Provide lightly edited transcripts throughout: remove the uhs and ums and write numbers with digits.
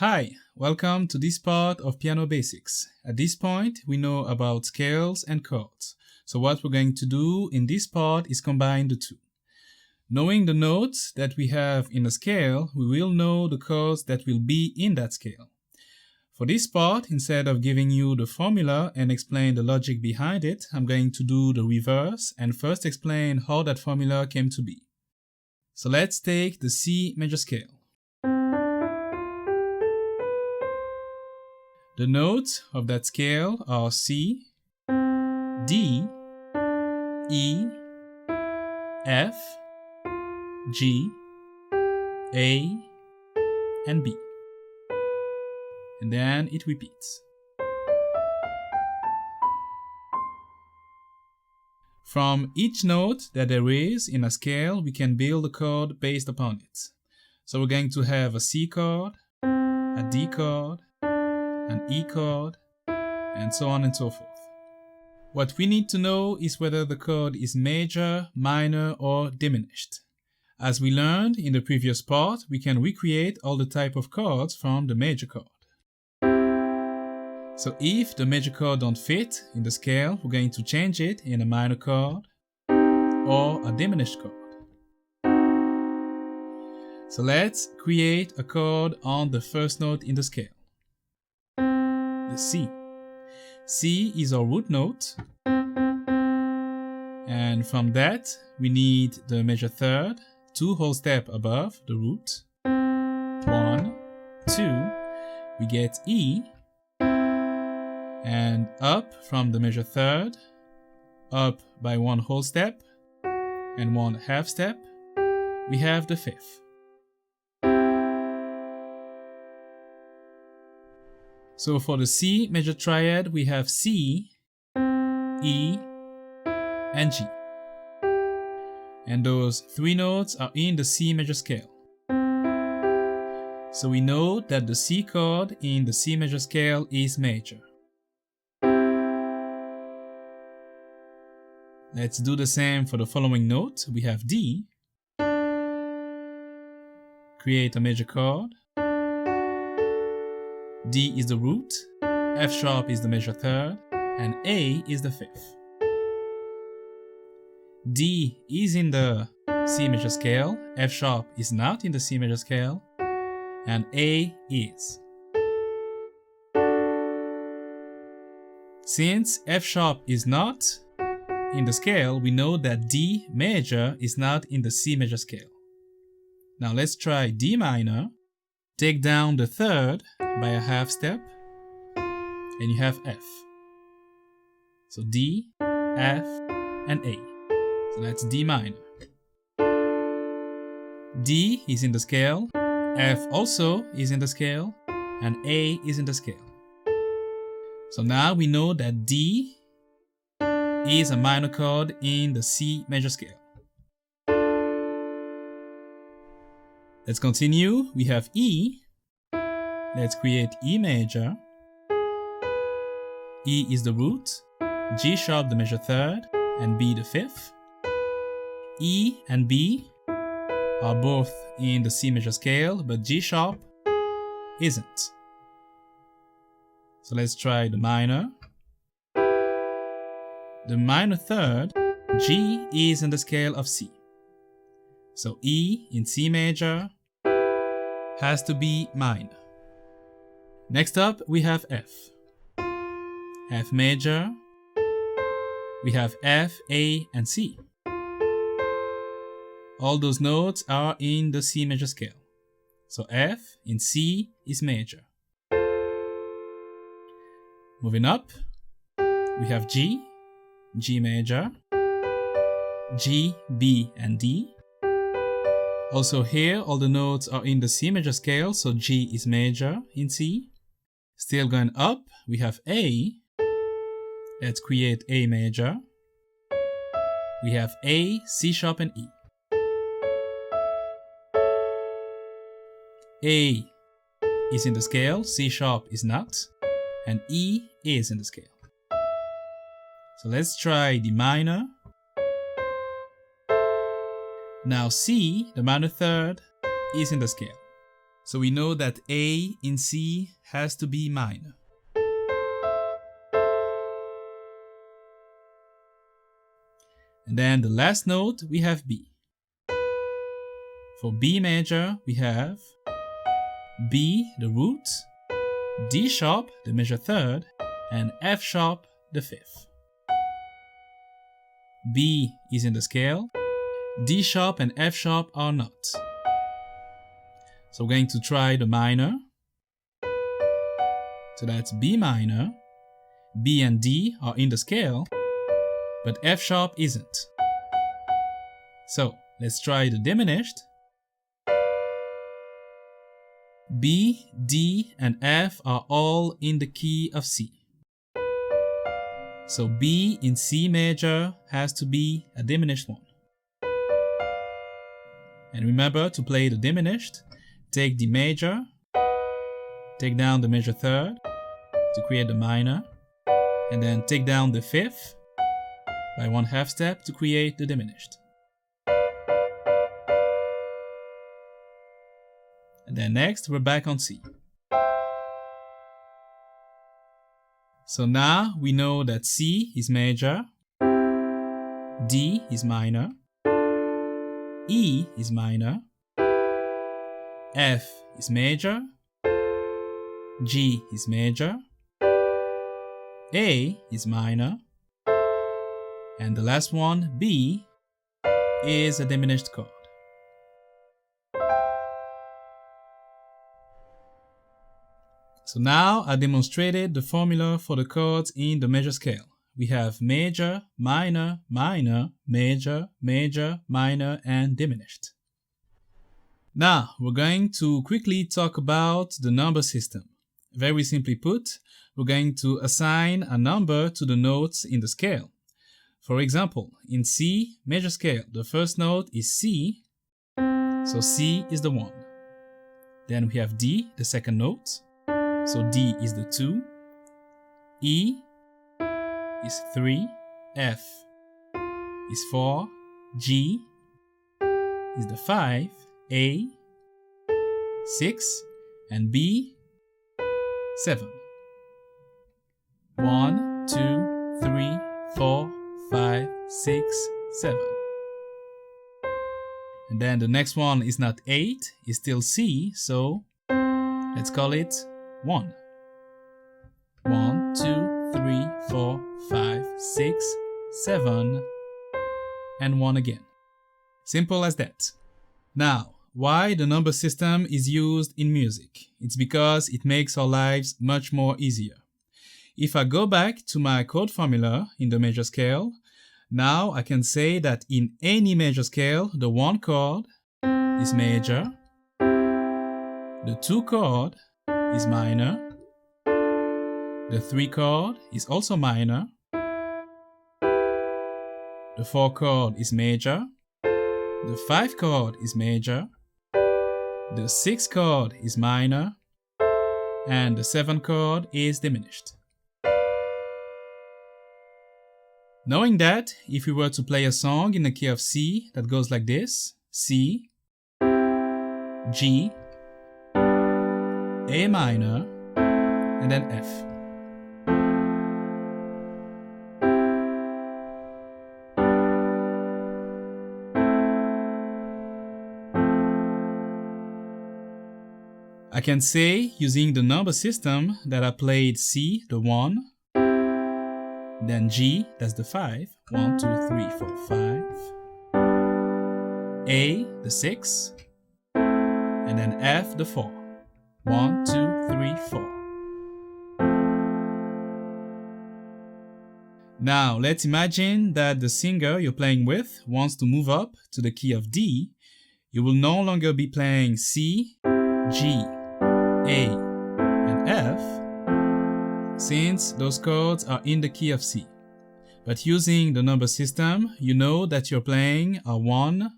Hi, welcome to this part of Piano Basics. At this point, we know about scales and chords. So what we're going to do in this part is combine the two. Knowing the notes that we have in a scale, we will know the chords that will be in that scale. For this part, instead of giving you the formula and explain the logic behind it, I'm going to do the reverse and first explain how that formula came to be. So let's take the C major scale. The notes of that scale are C, D, E, F, G, A, and B. And then it repeats. From each note that there is in a scale, we can build a chord based upon it. So we're going to have a C chord, a D chord, an E chord, and so on and so forth. What we need to know is whether the chord is major, minor, or diminished. As we learned in the previous part, we can recreate all the type of chords from the major chord. So if the major chord don't fit in the scale, we're going to change it in a minor chord or a diminished chord. So let's create a chord on the first note in the scale. The C. C is our root note, and from that we need the major third, 2 whole steps above the root. 1, 2, we get E, and up from the major third, up by 1 whole step and 1 half step, we have the 5th. So for the C major triad, we have C, E, and G. And those 3 notes are in the C major scale. So we know that the C chord in the C major scale is major. Let's do the same for the following note. We have D. Create a major chord. D is the root, F sharp is the major third, and A is the 5th. D is in the C major scale, F sharp is not in the C major scale, and A is. Since F sharp is not in the scale, we know that D major is not in the C major scale. Now let's try D minor. Take down the third by a half step, and you have F. So D, F, and A. So that's D minor. D is in the scale, F also is in the scale, and A is in the scale. So now we know that D is a minor chord in the C major scale. Let's continue. We have E. Let's create E major. E is the root, G sharp the major third, and B the 5th. E and B are both in the C major scale, but G sharp isn't. So let's try the minor. The minor third, G is in the scale of C. So E in C major has to be minor. Next up, we have F. F major. We have F, A, and C. All those notes are in the C major scale. So F in C is major. Moving up, we have G, G major, G, B, and D. Also here, all the notes are in the C major scale, so G is major in C. Still going up, we have A. Let's create A major. We have A, C sharp, and E. A is in the scale, C sharp is not, and E is in the scale. So let's try the minor. Now C, the minor third, is in the scale. So we know that A in C has to be minor. And then the last note, we have B. For B major, we have B, the root, D sharp, the major third, and F sharp, the fifth. B is in the scale, D sharp and F sharp are not. So we're going to try the minor. So that's B minor. B and D are in the scale, but F sharp isn't. So let's try the diminished. B, D, and F are all in the key of C. So B in C major has to be a diminished one. And remember, to play the diminished, take the major, take down the major third to create the minor, and then take down the fifth by one half step to create the diminished. And then next, we're back on C. So now we know that C is major, D is minor, E is minor, F is major, G is major, A is minor, and the last one, B, is a diminished chord. So now I demonstrated the formula for the chords in the major scale. We have major, minor, minor, major, major, minor, and diminished. Now we're going to quickly talk about the number system. Very simply put, we're going to assign a number to the notes in the scale. For example, in C major scale, the first note is C, so C is the 1. Then we have D, the second note, so D is the 2, E is 3, F is 4, G is the 5, A 6, and B 7. 1, 2, 3, 4, 5, 6, 7. And then the next one is not 8, it's still C, so let's call it 1. 1, 2, 3, 4, 5, 6, 7, and 1 again. Simple as that. Now, why the number system is used in music? It's because it makes our lives much more easier. If I go back to my chord formula in the major scale, now I can say that in any major scale, the 1 chord is major, the 2 chord is minor, the 3 chord is also minor, the 4 chord is major, the 5 chord is major, the 6 chord is minor, and the 7 chord is diminished. Knowing that, if we were to play a song in the key of C that goes like this, C, G, A minor, and then F. I can say, using the number system, that I played C, the 1, then G, that's the 5, 1, 2, 3, 4, 5, A, the 6, and then F, the 4, 1, 2, 3, 4. Now, let's imagine that the singer you're playing with wants to move up to the key of D. You will no longer be playing C, G, A, and F, since those chords are in the key of C. But using the number system, you know that you're playing a 1,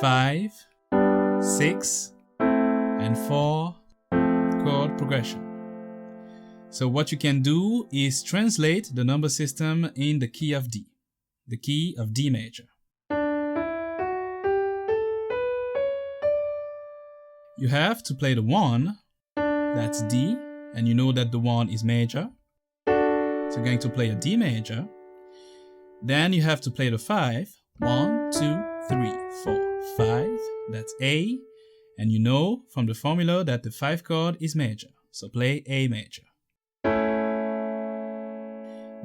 5, 6, and 4 chord progression. So what you can do is translate the number system in the key of D, the key of D major. You have to play the 1, that's D, and you know that the 1 is major. So you're going to play a D major. Then you have to play the 5. 1, 2, 3, 4, 5, that's A. And you know from the formula that the 5 chord is major. So play A major.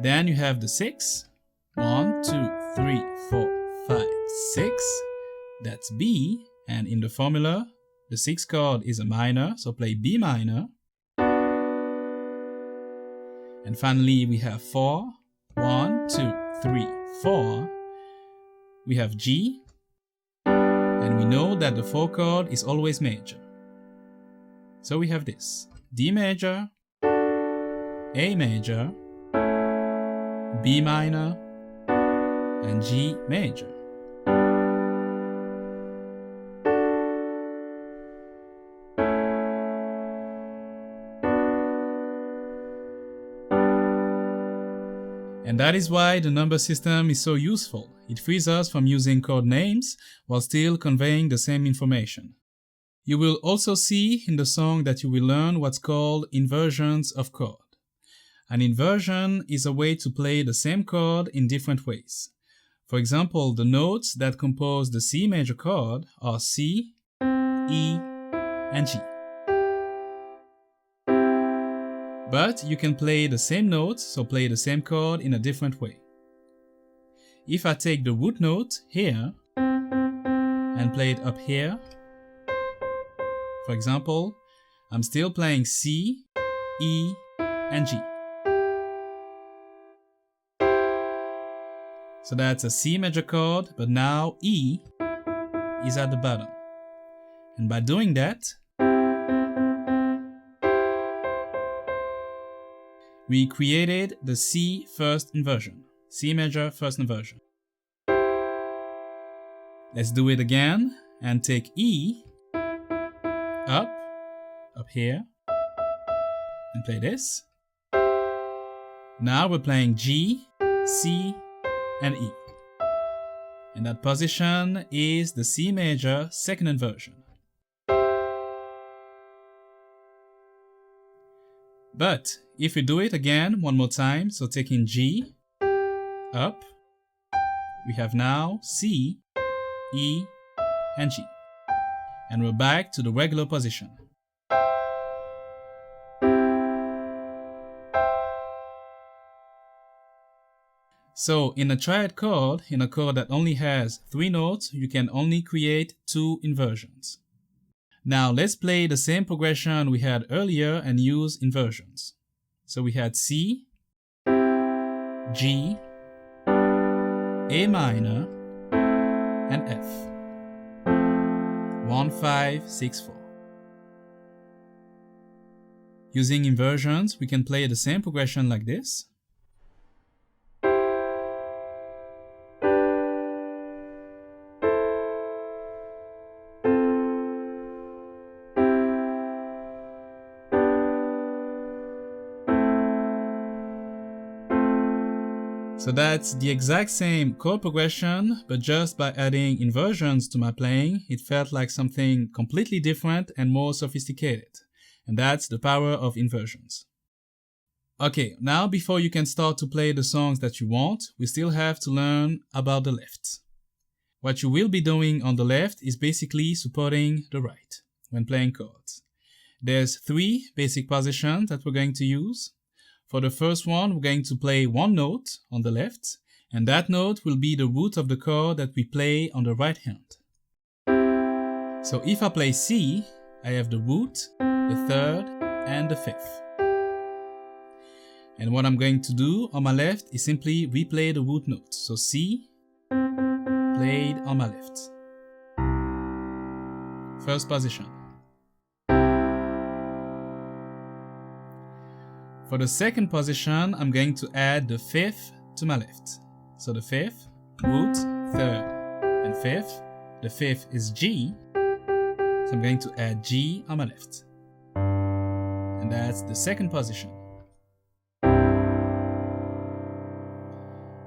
Then you have the 6. 1, 2, 3, 4, 5, 6. That's B. And in the formula, the 6th chord is a minor, so play B minor. And finally, we have 4. 1, 2, 3, 4. We have G. And we know that the 4 chord is always major. So we have this: D major, A major, B minor, and G major. And that is why the number system is so useful. It frees us from using chord names while still conveying the same information. You will also see in the song that you will learn what's called inversions of chord. An inversion is a way to play the same chord in different ways. For example, the notes that compose the C major chord are C, E, and G. But you can play the same notes, so play the same chord in a different way. If I take the root note here and play it up here, for example, I'm still playing C, E, and G. So that's a C major chord, but now E is at the bottom. And by doing that, we created the C first inversion, C major first inversion. Let's do it again and take E up here, and play this. Now we're playing G, C, and E. And that position is the C major second inversion. But if we do it again one more time, so taking G up, we have now C, E, and G. And we're back to the regular position. So in a triad chord, in a chord that only has 3 notes, you can only create 2 inversions. Now let's play the same progression we had earlier and use inversions. So we had C, G, A minor, and F. 1, 5, 6, 4. Using inversions, we can play the same progression like this. So that's the exact same chord progression, but just by adding inversions to my playing, it felt like something completely different and more sophisticated. And that's the power of inversions. Okay, now before you can start to play the songs that you want, we still have to learn about the left. What you will be doing on the left is basically supporting the right when playing chords. There's 3 basic positions that we're going to use. For the first one, we're going to play 1 note on the left, and that note will be the root of the chord that we play on the right hand. So if I play C, I have the root, the 3rd, and the 5th. And what I'm going to do on my left is simply replay the root note. So C, played on my left. First position. For the second position, I'm going to add the 5th to my left. So the 5th, root, 3rd, and 5th. The 5th is G, so I'm going to add G on my left. And that's the second position.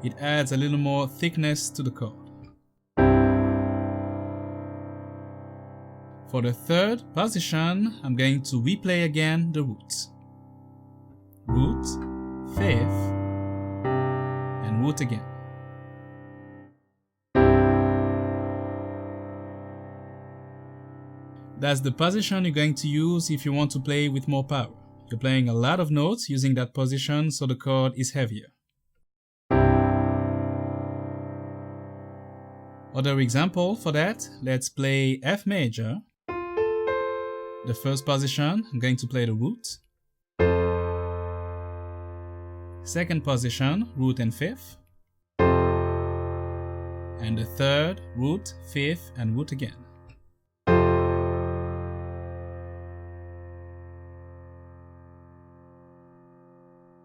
It adds a little more thickness to the chord. For the third position, I'm going to replay again the roots. Root, fifth, and root again. That's the position you're going to use if you want to play with more power. You're playing a lot of notes using that position, so the chord is heavier. Other example for that, let's play F major. The first position, I'm going to play the root. Second position, root and fifth. And the third, root, fifth, and root again.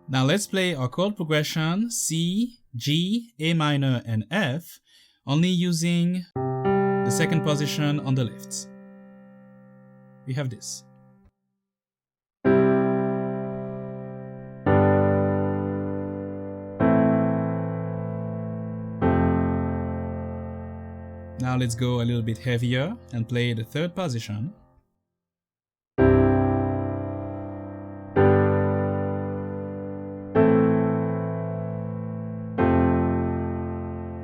Now let's play our chord progression C, G, A minor, and F, only using the second position on the left. We have this. Now let's go a little bit heavier and play the third position.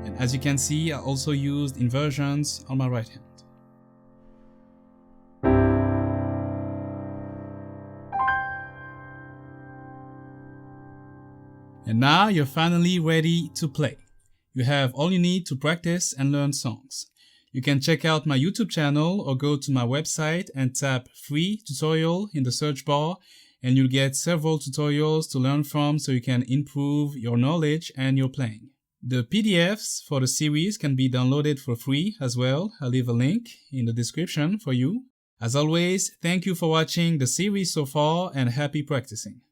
And as you can see, I also used inversions on my right hand. And now you're finally ready to play. You have all you need to practice and learn songs. You can check out my YouTube channel or go to my website and tap free tutorial in the search bar, and you'll get several tutorials to learn from so you can improve your knowledge and your playing. The PDFs for the series can be downloaded for free as well. I'll leave a link in the description for you. As always, thank you for watching the series so far and happy practicing.